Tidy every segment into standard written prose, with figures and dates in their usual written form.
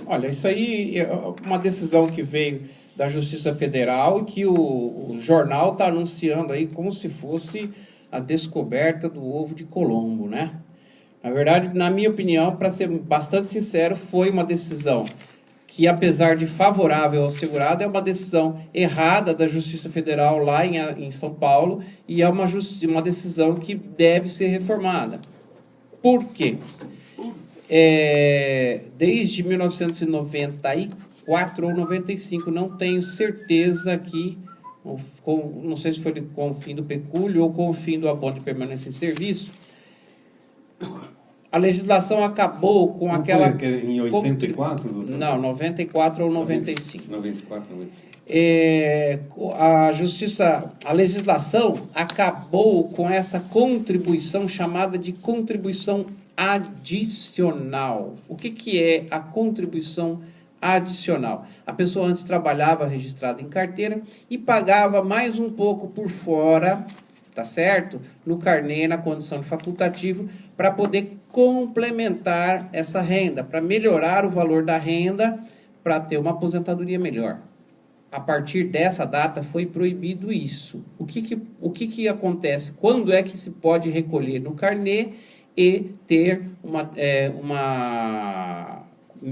Olha, isso aí é uma decisão que veio da Justiça Federal e que o jornal está anunciando aí como se fosse a descoberta do ovo de Colombo, né? Na verdade, na minha opinião, para ser bastante sincero, foi uma decisão que, apesar de favorável ao segurado, é uma decisão errada da Justiça Federal lá em São Paulo e é uma decisão que deve ser reformada. Por quê? Desde 1994 ou 95, não tenho certeza aqui, não sei se foi com o fim do pecúlio ou com o fim do abono de permanência em serviço, a legislação acabou com aquela... Foi em 84, doutor? Não, 94 ou 95. 94, 95. A legislação acabou com essa contribuição chamada de contribuição adicional. O que é a contribuição adicional? A pessoa antes trabalhava registrada em carteira e pagava mais um pouco por fora, tá certo? No carnê, na condição de facultativo, para poder complementar essa renda, para melhorar o valor da renda, para ter uma aposentadoria melhor. A partir dessa data foi proibido isso. O que acontece? Quando é que se pode recolher no carnê e ter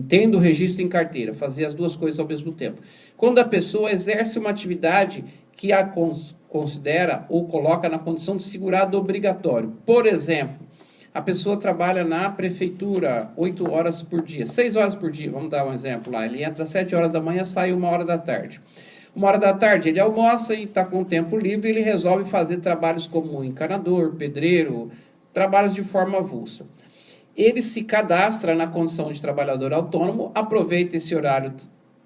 tendo registro em carteira, fazer as duas coisas ao mesmo tempo? Quando a pessoa exerce uma atividade que a considera ou coloca na condição de segurado obrigatório. Por exemplo, a pessoa trabalha na prefeitura 8 horas por dia, 6 horas por dia, vamos dar um exemplo lá. Ele entra às 7 horas da manhã, sai 1 hora da tarde. 1 hora da tarde ele almoça e está com tempo livre, ele resolve fazer trabalhos como encanador, pedreiro, trabalhos de forma avulsa. Ele se cadastra na condição de trabalhador autônomo, aproveita esse horário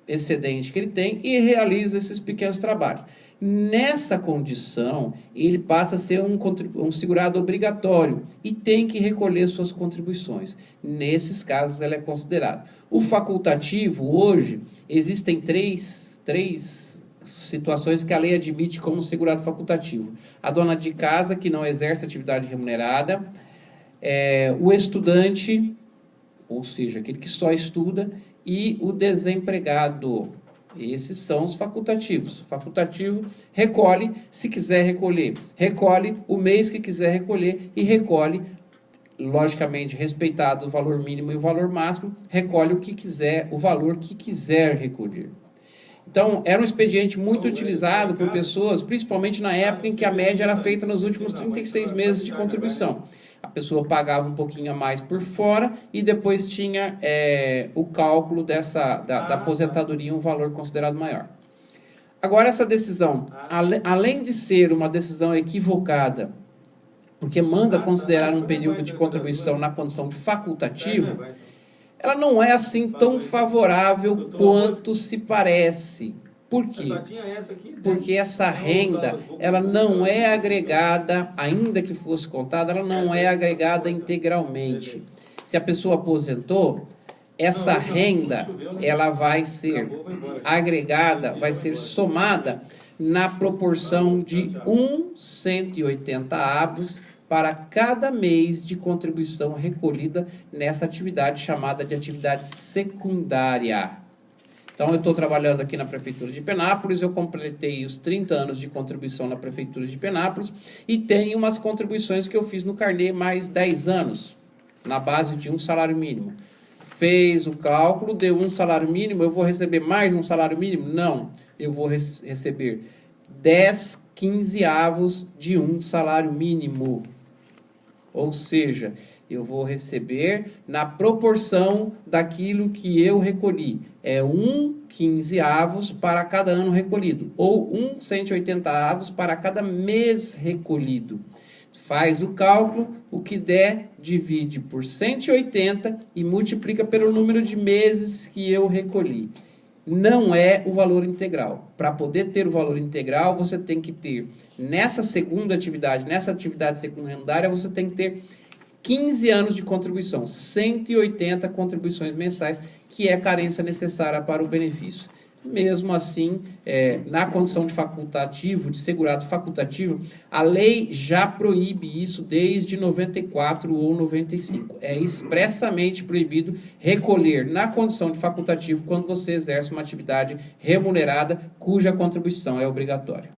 excedente que ele tem e realiza esses pequenos trabalhos. Nessa condição, ele passa a ser um segurado obrigatório e tem que recolher suas contribuições. Nesses casos, ela é considerada. O facultativo, hoje, existem três situações que a lei admite como segurado facultativo. A dona de casa, que não exerce atividade remunerada, o estudante, ou seja, aquele que só estuda, e o desempregado. Esses são os facultativos. Facultativo recolhe, se quiser recolher, recolhe o mês que quiser recolher e recolhe, logicamente, respeitado o valor mínimo e o valor máximo, recolhe o que quiser, o valor que quiser recolher. Então, era um expediente muito utilizado por pessoas, principalmente na época em que a média era feita nos últimos 36 meses de contribuição. A pessoa pagava um pouquinho a mais por fora e depois tinha o cálculo da aposentadoria, um valor considerado maior. Agora, essa decisão, além de ser uma decisão equivocada, porque manda considerar um período de contribuição na condição de facultativo, ela não é assim tão favorável quanto se parece. Por quê? Porque essa renda, ela não é agregada, ainda que fosse contada, ela não é agregada integralmente. Se a pessoa aposentou, essa renda, ela vai ser agregada, vai ser somada na proporção de 180 avos para cada mês de contribuição recolhida nessa atividade chamada de atividade secundária. Então, eu estou trabalhando aqui na Prefeitura de Penápolis, eu completei os 30 anos de contribuição na Prefeitura de Penápolis e tenho umas contribuições que eu fiz no carnê mais 10 anos, na base de um salário mínimo. Fez o cálculo, deu um salário mínimo, eu vou receber mais um salário mínimo? Não, eu vou receber 10, 15 avos de um salário mínimo. Ou seja, eu vou receber na proporção daquilo que eu recolhi. É 15 avos para cada ano recolhido, ou 180 avos para cada mês recolhido. Faz o cálculo, o que der, divide por 180 e multiplica pelo número de meses que eu recolhi. Não é o valor integral. Para poder ter o valor integral, você tem que ter, nessa segunda atividade, nessa atividade secundária, você tem que ter 15 anos de contribuição, 180 contribuições mensais, que é a carência necessária para o benefício. Mesmo assim, na condição de facultativo, de segurado facultativo, a lei já proíbe isso desde 94 ou 95. É expressamente proibido recolher na condição de facultativo quando você exerce uma atividade remunerada cuja contribuição é obrigatória.